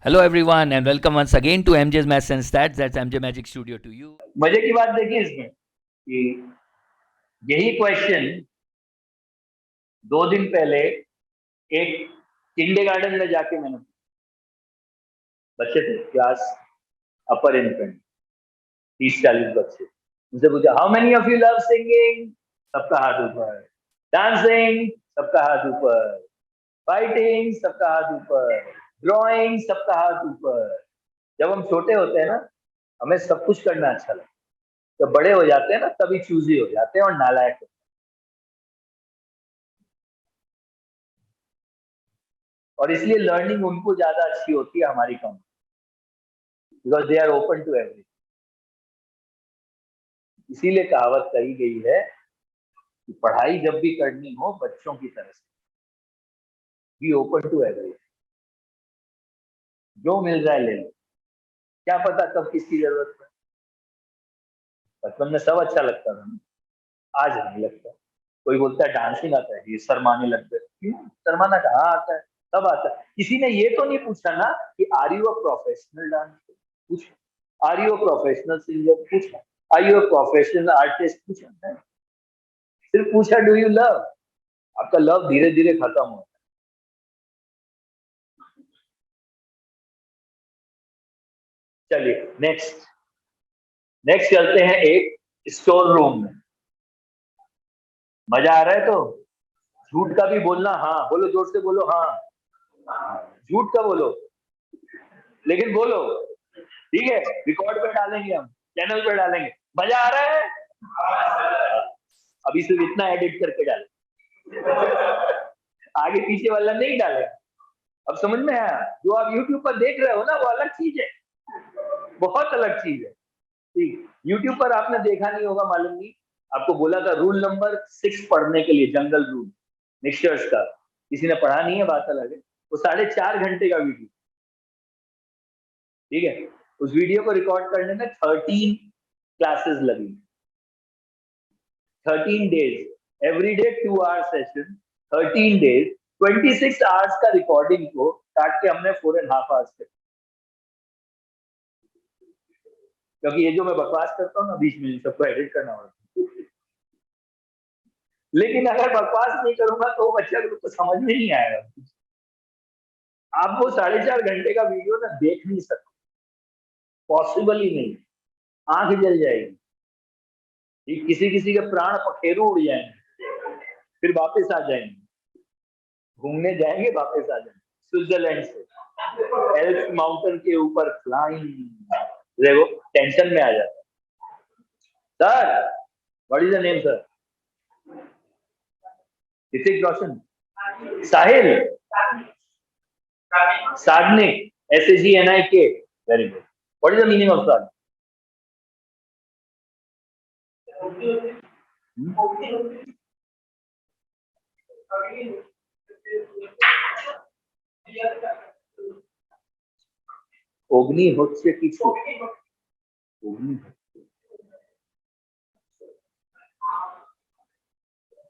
Hello everyone and welcome once again to MJ's Maths and Stats. That's MJ Magic Studio to you. मजे की बात देखिए इसमें कि यही क्वेश्चन 2 दिन पहले एक किंडरगार्टन में जाके मैंने बच्चे थे क्लास अपर इन्फेंट 30-40 बच्चे उनसे पूछा how many of you love singing, सबका हाथ ऊपर, डांसिंग सबका हाथ ऊपर, फाइटिंग सबका हाथ ऊपर, ड्राइंग सबका हाथ ऊपर। जब हम छोटे होते हैं ना हमें सब कुछ करना अच्छा लगता है, जब बड़े हो जाते हैं ना तभी चूजी हो जाते हैं और नालायक होते हैं। और इसलिए लर्निंग उनको ज्यादा अच्छी होती है हमारी कम, because they are open to every. इसीलिए कहावत कही गई है कि पढ़ाई जब भी करनी हो बच्चों की तरह से, बी ओपन टू एवरी, जो मिल रहा है ले लो, क्या पता कब किसकी जरूरत है। बचपन में सब अच्छा लगता था ना, आज नहीं लगता। कोई बोलता है डांसिंग आता है, ये शर्माने लग गए। क्यों शर्माना, कहाँ आता है, सब आता है। किसी ने ये तो नहीं पूछा ना कि are you a professional dancer, पूछा। Are you a professional singer, पूछा। Are you a professional artist, पूछा नहीं। सिर्फ पूछा डू यू लव। आपका लव धीरे धीरे खत्म होता है। चलिए नेक्स्ट नेक्स्ट चलते हैं एक स्टोर रूम में। मजा आ रहा है तो झूठ का भी बोलना, हाँ बोलो, जोर से बोलो, हाँ। झूठ का बोलो लेकिन बोलो, ठीक है। रिकॉर्ड पे डालेंगे, हम चैनल पे डालेंगे। मजा आ रहा है, अभी सिर्फ इतना एडिट करके डाले, आगे पीछे वाला नहीं डाले। अब समझ में आया, जो आप YouTube पर देख रहे हो ना वो अलग चीज है, बहुत अलग चीज है। ठीक, YouTube पर आपने देखा नहीं होगा, मालूम नहीं। आपको बोला था रूल नंबर 6 पढ़ने के लिए, जंगल रूल मिक्सचर्स का, किसी ने पढ़ा नहीं है, बात अलग है। वो 4.5 घंटे का वीडियो, ठीक है। उस वीडियो को रिकॉर्ड करने में 13 क्लासेस लगी, 13 days, every day 2 hour session, 13 days, 26 hours का रिकॉर्डिंग को काट के हमने 4.5 आवर्स किया। क्योंकि ये जो मैं बकवास करता हूँ ना बीच में, सबको एडिट करना होता है। लेकिन अगर बकवास नहीं करूंगा तो बच्चा को समझ में नहीं आएगा। आप वो 4.5 घंटे का वीडियो ना देख नहीं सकते, पॉसिबल ही नहीं, आंख जल जाएगी, किसी किसी के प्राण पखेरु उड़ जाएंगे, फिर वापस आ जाएंगे, घूमने जाएंगे वापस आ जाएंगे स्विट्जरलैंड से एल्प्स माउंटेन के ऊपर फ्लाइंग। देखो टेंशन में आ जाता है। Sir what is the name sir? Hrithik Roshan, Sahil, Sadhnik, SAGNIK, very good. What is the meaning of साध? অগ্নি হচ্ছে কিছু, অগ্নি।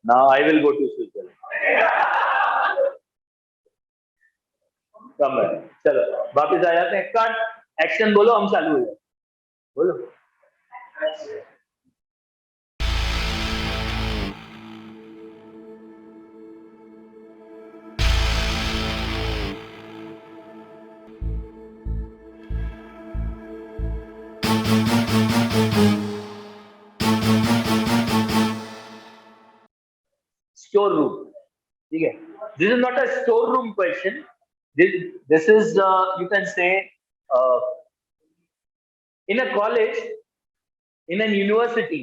Now I will go to Switzerland. कम है, चलो वापस आ जाते हैं। कट, एक्शन बोलो, हम चालू हो जाए, बोलो। स्टोर रूम, ठीक है। This is not a store room question, this is you can say in a college, in a university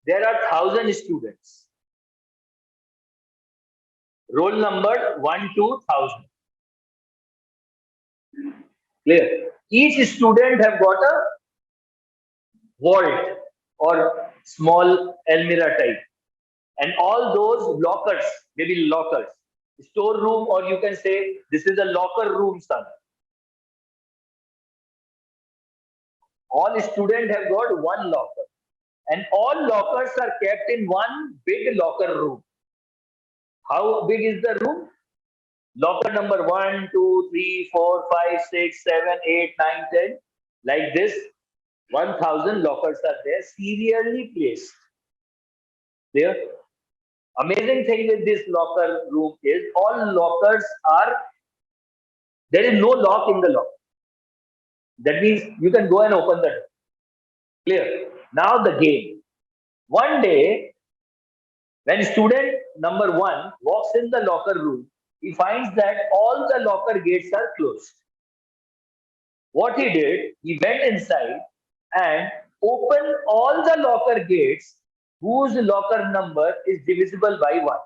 there are 1,000 students, roll number 1 to 1,000, clear? Each student have got a vault or small almirah type, and all those lockers, maybe lockers, store room, or you can say this is a locker room, son. All students have got one locker, and all lockers are kept in one big locker room. How big is the room? Locker number 1, 2, 3, 4, 5, 6, 7, 8, 9, 10. Like this, 1000 lockers are there, serially placed. Clear? Amazing thing with this locker room is all lockers are, there is no lock in the locker. That means you can go and open the door. Clear? Now the game. One day, when student number 1 walks in the locker room, he finds that all the locker gates are closed. What he did, he went inside and opened all the locker gates whose locker number is divisible by 1.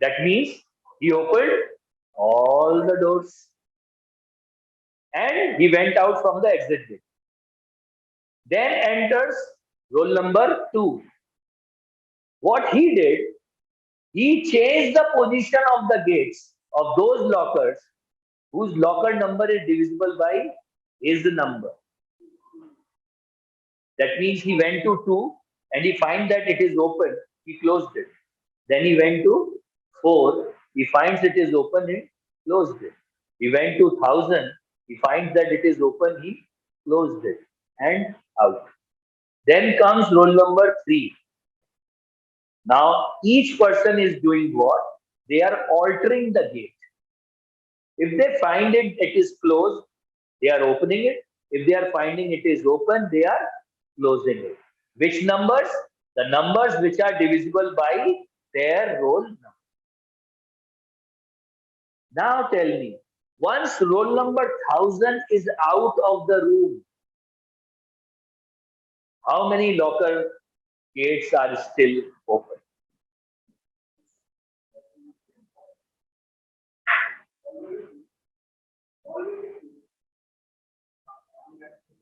That means he opened all the doors and he went out from the exit gate. Then enters roll number 2. What he did, he changed the position of the gates of those lockers whose locker number is divisible by his number. That means he went to 2 and he finds that it is open, he closed it. Then he went to 4, he finds it is open, he closed it. He went to 1000, he finds that it is open, he closed it and out. Then comes roll number 3. Now each person is doing what? They are altering the gate. If they find it is closed, they are opening it. If they are finding it is open, they are closing it. Which numbers? The numbers which are divisible by their roll number. Now tell me, once roll number 1000 is out of the room, how many locker gates are still open?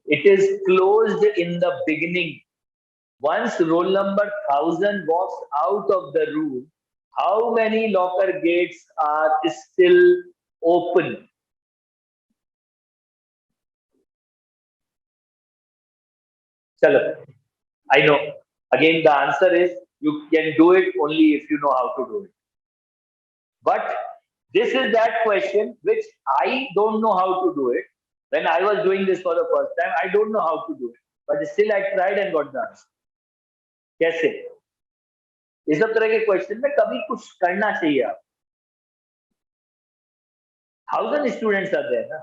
It is closed in the beginning. Once roll number 1000 walks out of the room, how many locker gates are still open? Chalo. I know. Again, the answer is you can do it only if you know how to do it. But this is that question which I don't know how to do it. When I was doing this for the first time, I don't know how to do it. But still I tried and got the answer. कैसे? इस सब तरह के question में कभी कुछ करना चाहिए आप. 1000 students are there. Na?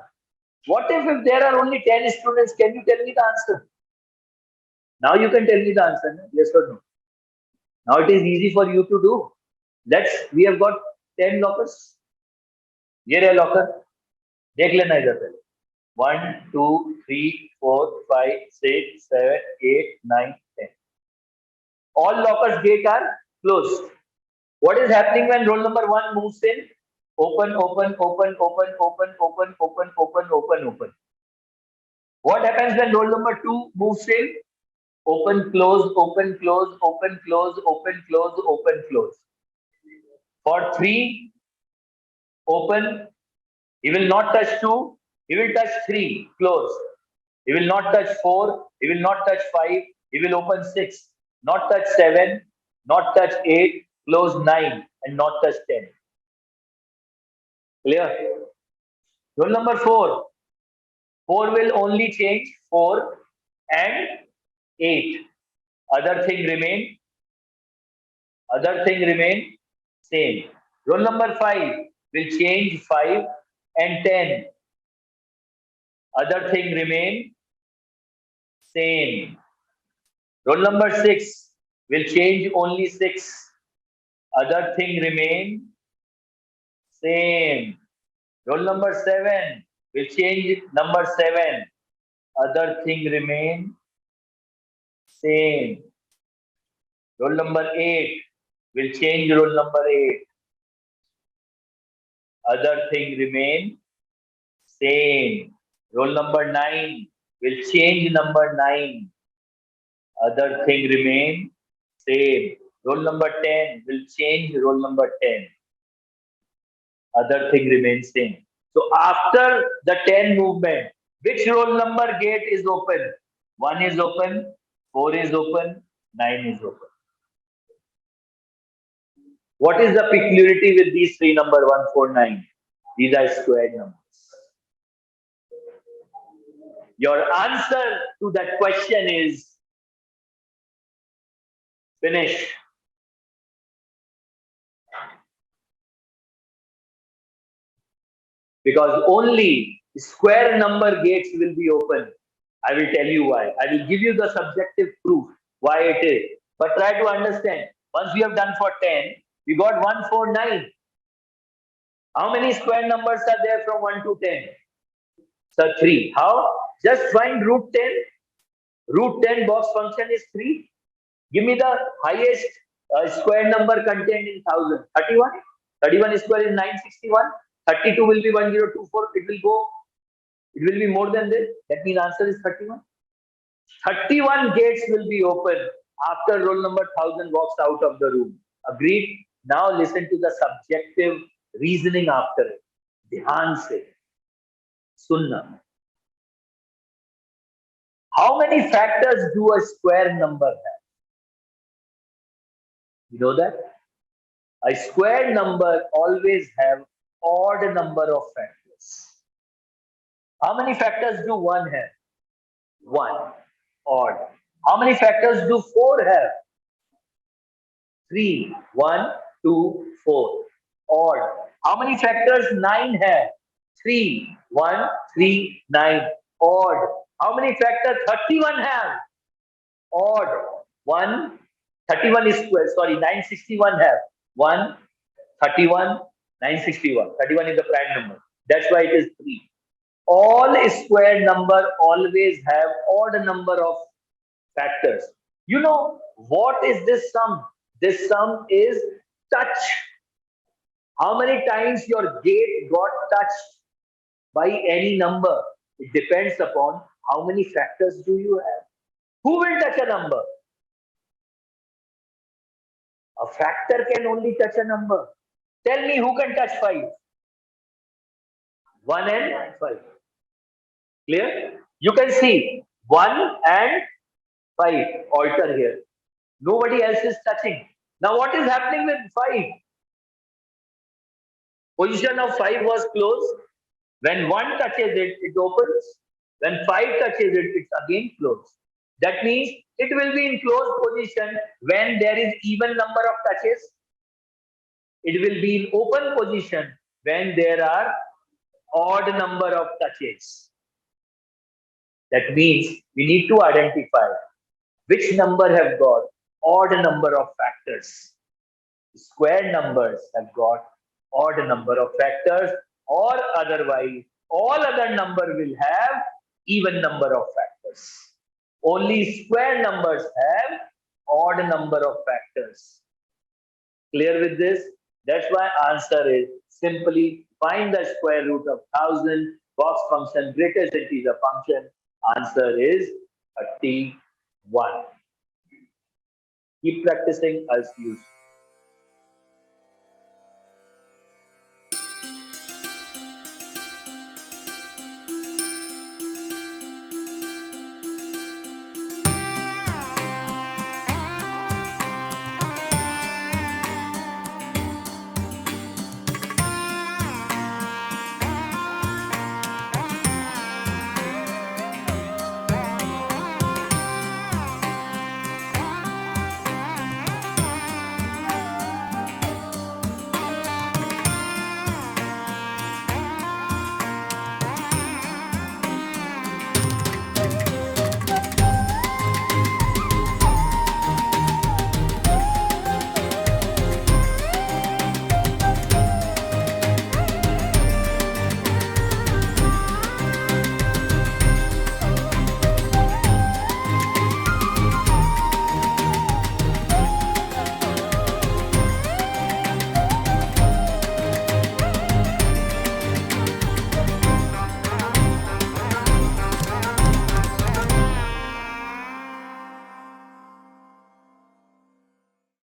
What if there are only 10 students? Can you tell me the answer? Now you can tell me the answer. Na? Yes or no? Now it is easy for you to do. We have got 10 lockers. ये रहे locker. देख लेना इधर पहले. 1, 2, 3, 4, 5, 6, 7, 8, 9, 10. All lockers gate are closed. What is happening when roll number 1 moves in? Open, open, open, open, open, open, open, open, open, open. What happens when roll number 2 moves in? Open, close, open, close, open, close, open, close, open, close. For 3, open. He will not touch 2. He will touch 3, close. He will not touch 4. He will not touch 5. He will open 6. Not touch 7. Not touch 8. Close 9. And not touch 10. Clear? Rule number 4. 4 will only change 4 and 8. Other thing remain same. Rule number 5 will change 5 and 10. Other thing remain same. Rule number 6 will change only 6. Other thing remain same. Rule number 7 will change number 7. Other thing remain same. Rule number 8 will change rule number 8. Other thing remain same. Rule number 9 will change number 9. Other thing remain same. Rule number 10 will change rule number 10. Other thing remains same. So after the 10 movement, which roll number gate is open? 1 is open, 4 is open, 9 is open. What is the peculiarity with these three numbers 149? These are squared numbers. Your answer to that question is finish. Because only square number gates will be open. I will tell you why. I will give you the subjective proof why it is. But try to understand. Once we have done for 10, we got 149. How many square numbers are there from 1 to 10? So 3. How? Just find root 10. Root 10 box function is 3. Give me the highest square number contained in 1000. 31. 31 square is 961. 32 will be 1024. It will be more than this. That means answer is 31. 31 gates will be open after roll number 1000 walks out of the room. Agreed? Now listen to the subjective reasoning after it. Dhyan se. Sunna. How many factors do a square number have? You know that? A square number always have odd number of factors. How many factors do 1 have? 1. Odd. How many factors do 4 have? 3. 1, 2, 4. Odd. How many factors 9 have? 3. 1, 3, 9. Odd. How many factors 31 have? Odd. 1. 31 is square. Sorry, 961 have. 1, 31, 961. 31 is the prime number. That's why it is 3. All square number always have odd number of factors. You know, what is this sum? This sum is touch. How many times your gate got touched by any number? It depends upon how many factors do you have. Who will touch a number? A factor can only touch a number. Tell me who can touch 5? 1 and 5. Clear? You can see 1 and 5 alter here. Nobody else is touching. Now what is happening with 5? Position of 5 was closed. When 1 touches it, it opens. When 5 touches it, it's again closed. That means it will be in closed position when there is even number of touches. It will be in open position when there are odd number of touches. That means we need to identify which number have got odd number of factors. Square numbers have got odd number of factors, or otherwise all other number will have even number of factors. Only square numbers have odd number of factors. Clear with this? That's why answer is simply find the square root of 1000, box function greatest integer function. Answer is 31. Keep practicing, I'll see you.